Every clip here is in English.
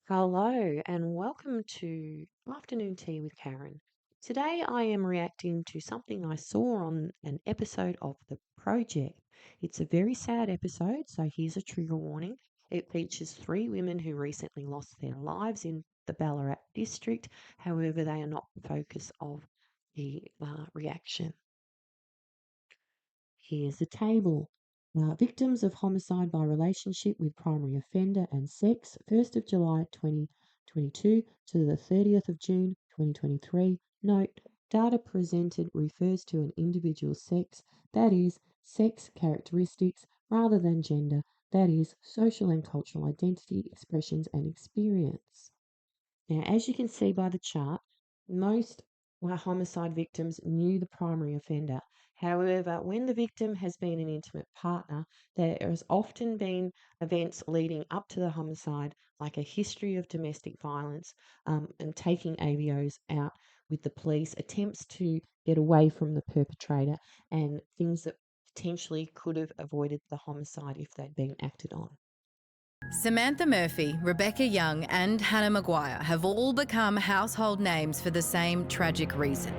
Hello and welcome to Afternoon Tea with Karen. Today I am reacting to something I saw on an episode of The Project. It's a very sad episode, so here's a trigger warning. It features three women who recently lost their lives in the Ballarat district. However, they are not the focus of the reaction. Here's the table. Victims of homicide by relationship with primary offender and sex, 1st of July 2022 to the 30th of June 2023. Note, data presented refers to an individual's sex, that is, sex characteristics, rather than gender, that is, social and cultural identity, expressions and experience. Now, as you can see by the chart, most homicide victims knew the primary offender. However, when the victim has been an intimate partner, there has often been events leading up to the homicide, like a history of domestic violence and taking AVOs out with the police, attempts to get away from the perpetrator, and things that potentially could have avoided the homicide if they'd been acted on. Samantha Murphy, Rebecca Young and Hannah Maguire have all become household names for the same tragic reason.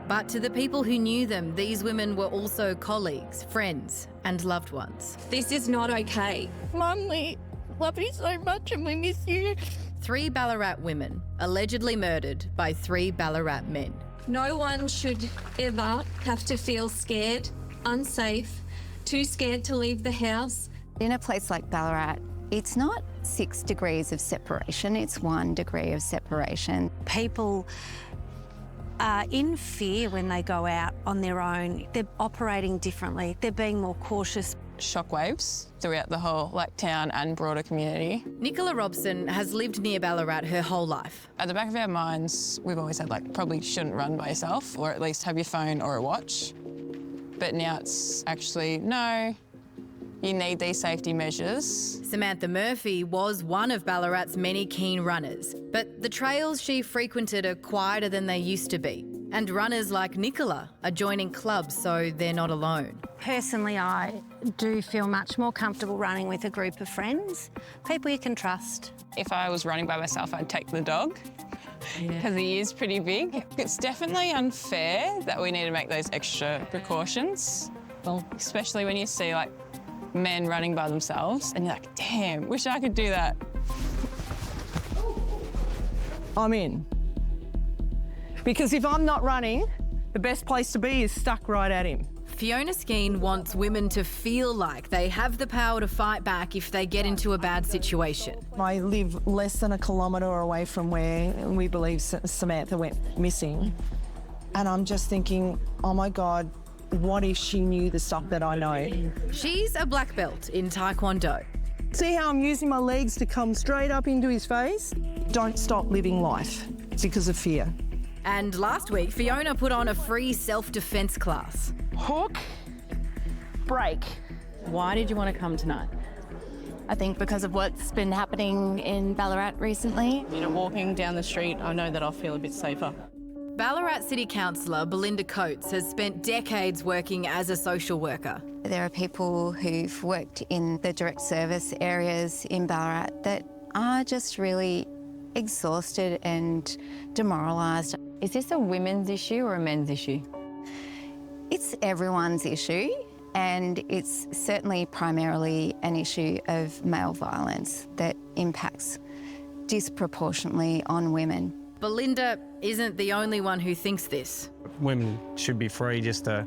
But to the people who knew them, these women were also colleagues, friends and loved ones. This is not okay. Mum, we love you so much and we miss you. Three Ballarat women, allegedly murdered by three Ballarat men. No one should ever have to feel scared, unsafe, too scared to leave the house. In a place like Ballarat, it's not 6 degrees of separation, it's 1 degree of separation. People are in fear when they go out on their own. They're operating differently. They're being more cautious. Shockwaves throughout the whole town and broader community. Nicola Robson has lived near Ballarat her whole life. At the back of our minds, we've always said probably shouldn't run by yourself, or at least have your phone or a watch. But now it's actually, no, you need these safety measures. Samantha Murphy was one of Ballarat's many keen runners, but the trails she frequented are quieter than they used to be. And runners like Nicola are joining clubs so they're not alone. Personally, I do feel much more comfortable running with a group of friends, people you can trust. If I was running by myself, I'd take the dog because he is pretty big. It's definitely unfair that we need to make those extra precautions, especially when you see men running by themselves and you're like, damn, wish I could do that. I'm in. Because if I'm not running, the best place to be is stuck right at him. Fiona Skeen wants women to feel like they have the power to fight back if they get into a bad situation. I live less than a kilometre away from where we believe Samantha went missing. And I'm just thinking, oh my God, what if she knew the stuff that I know? She's a black belt in Taekwondo. See how I'm using my legs to come straight up into his face? Don't stop living life. It's because of fear. And last week, Fiona put on a free self-defence class. Hook, break. Why did you want to come tonight? I think because of what's been happening in Ballarat recently. Walking down the street, I know that I'll feel a bit safer. Ballarat City Councillor Belinda Coates has spent decades working as a social worker. There are people who've worked in the direct service areas in Ballarat that are just really exhausted and demoralised. Is this a women's issue or a men's issue? It's everyone's issue, and it's certainly primarily an issue of male violence that impacts disproportionately on women. Belinda isn't the only one who thinks this. Women should be free just to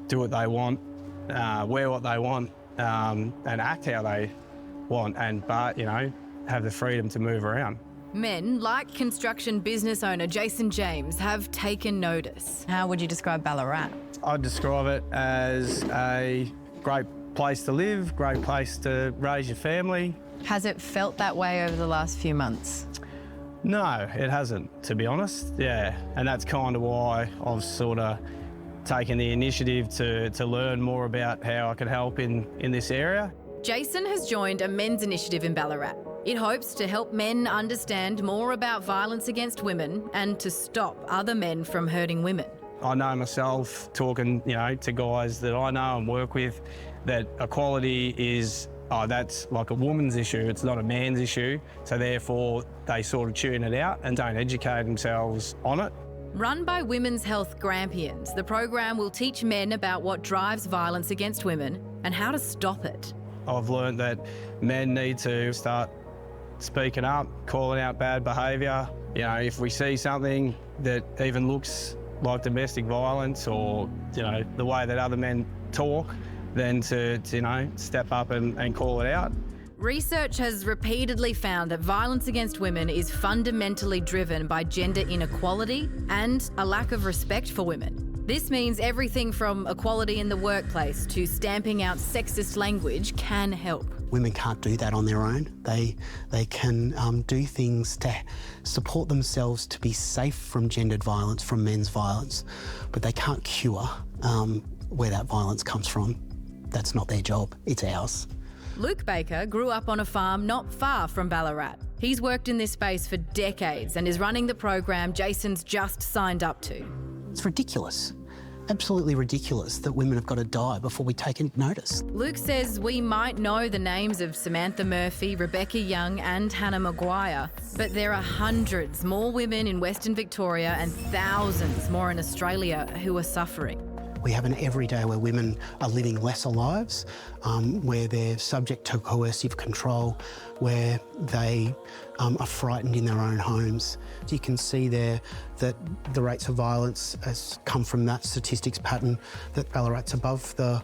do what they want, wear what they want, and act how they want, but have the freedom to move around. Men, like construction business owner Jason James, have taken notice. How would you describe Ballarat? I'd describe it as a great place to live, great place to raise your family. Has it felt that way over the last few months? No, it hasn't, to be honest, and that's kind of why I've sort of taken the initiative to learn more about how I could help in this area. Jason has joined a men's initiative in Ballarat. It hopes to help men understand more about violence against women and to stop other men from hurting women. I know myself, talking to guys that I know and work with, that equality is oh, that's like a woman's issue, it's not a man's issue. So therefore they sort of tune it out and don't educate themselves on it. Run by Women's Health Grampians, the program will teach men about what drives violence against women and how to stop it. I've learned that men need to start speaking up, calling out bad behaviour. You know, if we see something that even looks like domestic violence or, you know, the way that other men talk, then to you know, step up and call it out. Research has repeatedly found that violence against women is fundamentally driven by gender inequality and a lack of respect for women. This means everything from equality in the workplace to stamping out sexist language can help. Women can't do that on their own. They can do things to support themselves to be safe from gendered violence, from men's violence, but they can't cure where that violence comes from. That's not their job, it's ours. Luke Baker grew up on a farm not far from Ballarat. He's worked in this space for decades and is running the program Jason's just signed up to. It's ridiculous. Absolutely ridiculous that women have got to die before we take notice. Luke says we might know the names of Samantha Murphy, Rebecca Young and Hannah Maguire, but there are hundreds more women in Western Victoria and thousands more in Australia who are suffering. We have an everyday where women are living lesser lives, where they're subject to coercive control, where they are frightened in their own homes. You can see there that the rates of violence has come from that statistics pattern, that Ballarat's above the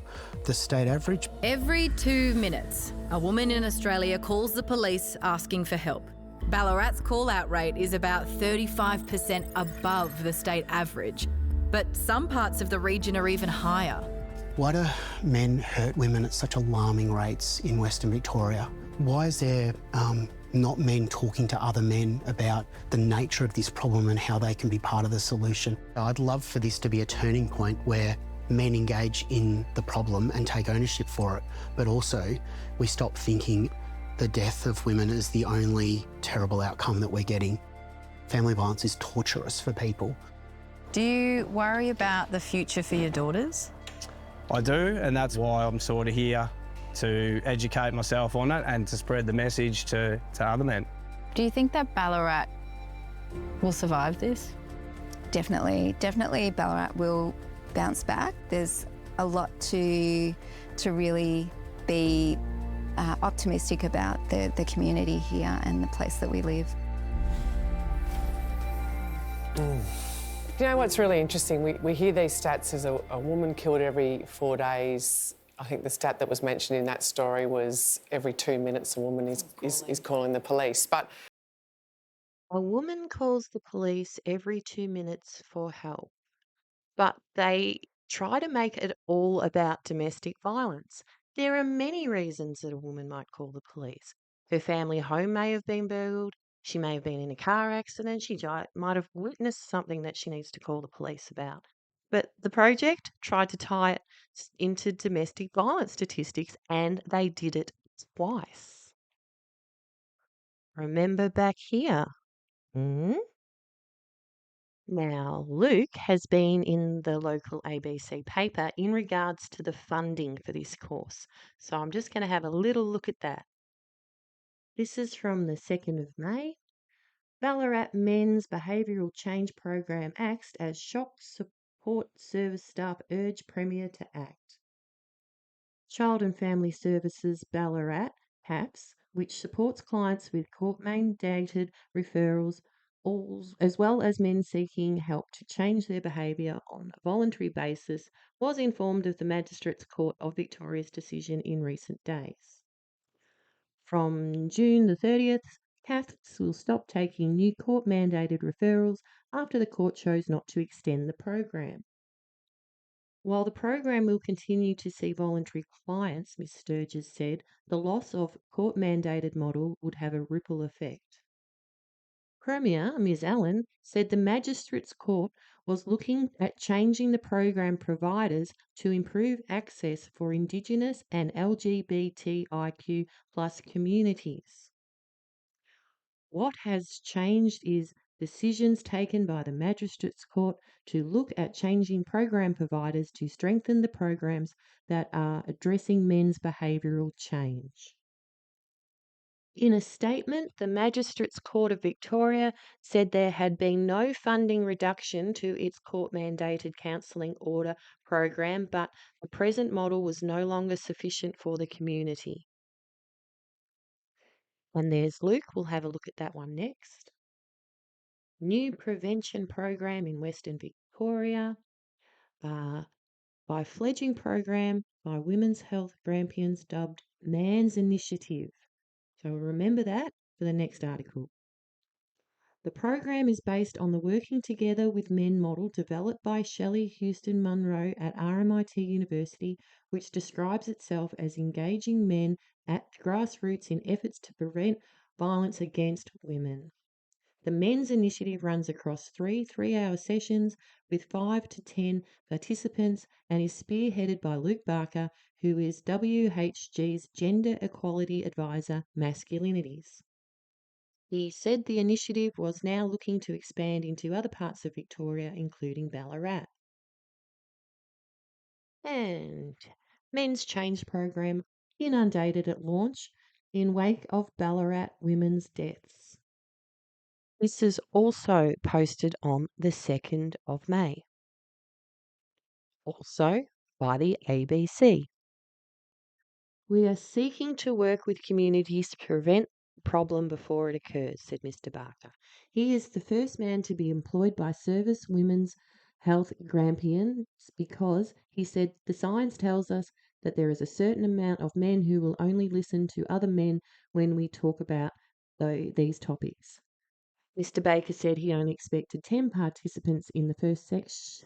state average. Every 2 minutes, a woman in Australia calls the police asking for help. Ballarat's call-out rate is about 35% above the state average, but some parts of the region are even higher. Why do men hurt women at such alarming rates in Western Victoria? Why is there not men talking to other men about the nature of this problem and how they can be part of the solution? I'd love for this to be a turning point where men engage in the problem and take ownership for it, but also we stop thinking the death of women is the only terrible outcome that we're getting. Family violence is torturous for people. Do you worry about the future for your daughters? I do, and that's why I'm sort of here to educate myself on it and to spread the message to other men. Do you think that Ballarat will survive this? Definitely Ballarat will bounce back. There's a lot to really be optimistic about the community here and the place that we live. You know what's really interesting? We hear these stats as a woman killed every 4 days. I think the stat that was mentioned in that story was every 2 minutes a woman is calling the police. But A woman calls the police every 2 minutes for help, but they try to make it all about domestic violence. There are many reasons that a woman might call the police. Her family home may have been burgled. She may have been in a car accident. She might have witnessed something that she needs to call the police about. But the project tried to tie it into domestic violence statistics, and they did it twice. Remember back here? Hmm? Now, Luke has been in the local ABC paper in regards to the funding for this course. So I'm just going to have a little look at that. This is from the 2nd of May. Ballarat Men's Behavioural Change Program acts as shock support service staff urge Premier to act. Child and Family Services Ballarat, HAPS, which supports clients with court-mandated referrals, as well as men seeking help to change their behaviour on a voluntary basis, was informed of the Magistrates Court of Victoria's decision in recent days. From June the 30th, CAFS will stop taking new court-mandated referrals after the court chose not to extend the program. While the program will continue to see voluntary clients, Ms Sturgis said, the loss of court-mandated model would have a ripple effect. Premier, Ms Allen, said the Magistrates Court was looking at changing the program providers to improve access for Indigenous and LGBTIQ plus communities. What has changed is decisions taken by the Magistrates Court to look at changing program providers to strengthen the programs that are addressing men's behavioural change. In a statement, the Magistrates Court of Victoria said there had been no funding reduction to its court-mandated counselling order program, but the present model was no longer sufficient for the community. And there's Luke. We'll have a look at that one next. New prevention program in Western Victoria by fledgling program by Women's Health Grampians dubbed Man's Initiative. So remember that for the next article. The program is based on the Working Together with Men model developed by Shelley Houston Munro at RMIT University, which describes itself as engaging men at grassroots in efforts to prevent violence against women. The Men's Initiative runs across three-hour sessions with 5 to 10 participants and is spearheaded by Luke Barker, who is WHG's Gender Equality Advisor Masculinities. He said the initiative was now looking to expand into other parts of Victoria, including Ballarat. And Men's Change Program inundated at launch in wake of Ballarat women's deaths. This is also posted on the 2nd of May. Also by the ABC. We are seeking to work with communities to prevent the problem before it occurs, said Mr. Barker. He is the first man to be employed by Service Women's Health Grampians because, he said, the science tells us that there is a certain amount of men who will only listen to other men when we talk about these topics. Mr. Baker said he only expected 10 participants in the first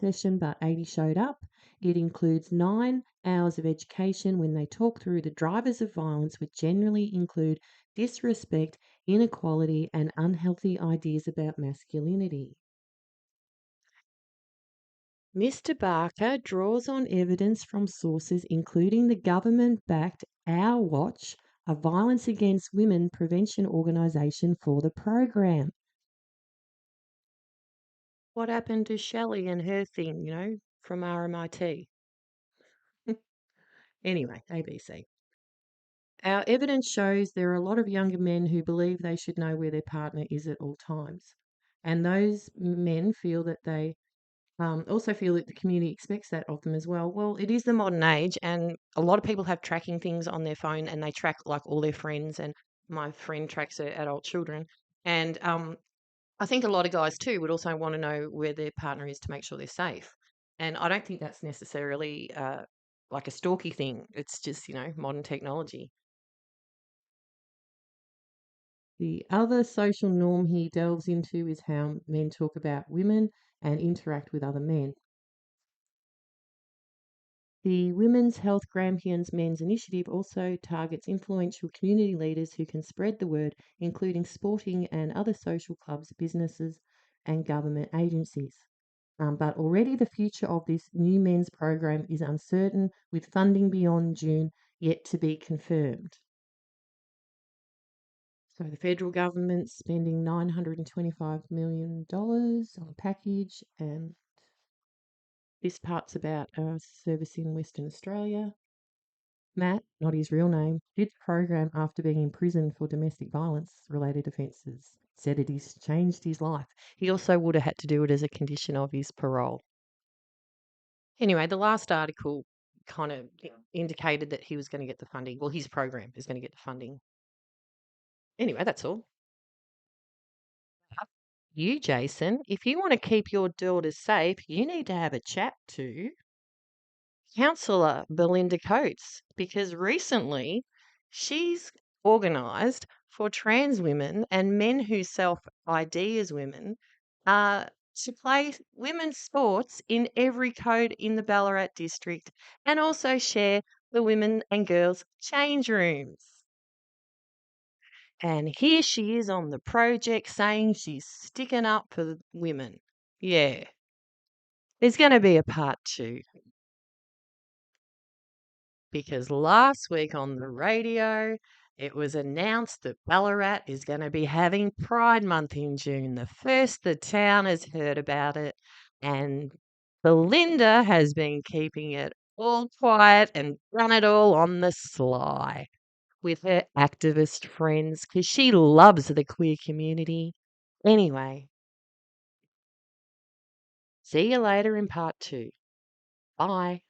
session, but 80 showed up. It includes 9 hours of education when they talk through the drivers of violence, which generally include disrespect, inequality, and unhealthy ideas about masculinity. Mr. Barker draws on evidence from sources including the government-backed Our Watch, a violence against women prevention organisation for the program. What happened to Shelley and her thing, from RMIT? Anyway, ABC. Our evidence shows there are a lot of younger men who believe they should know where their partner is at all times. And those men feel that they also feel that the community expects that of them as well. Well, it is the modern age, and a lot of people have tracking things on their phone, and they track like all their friends. And my friend tracks her adult children, and I think a lot of guys too would also want to know where their partner is to make sure they're safe. And I don't think that's necessarily like a stalky thing. It's just, modern technology. The other social norm he delves into is how men talk about women and interact with other men. The Women's Health Grampians Men's Initiative also targets influential community leaders who can spread the word, including sporting and other social clubs, businesses, and government agencies. But already the future of this new men's program is uncertain, with funding beyond June yet to be confirmed. So the federal government's spending $925 million on a package, and this part's about a service in Western Australia. Matt, not his real name, did the program after being imprisoned for domestic violence related offences. Said it has changed his life. He also would have had to do it as a condition of his parole. Anyway, the last article kind of indicated that he was going to get the funding. Well, his program is going to get the funding. Anyway, that's all. You, Jason, if you want to keep your daughters safe, you need to have a chat to Councillor Belinda Coates, because recently she's organised for trans women and men who self-ID as women to play women's sports in every code in the Ballarat district and also share the women and girls change rooms. And here she is on the project saying she's sticking up for the women. Yeah. There's going to be a part 2. Because last week on the radio, it was announced that Ballarat is going to be having Pride Month in June. The first the town has heard about it, and Belinda has been keeping it all quiet and done it all on the sly with her activist friends because she loves the queer community. Anyway, see you later in part 2. Bye.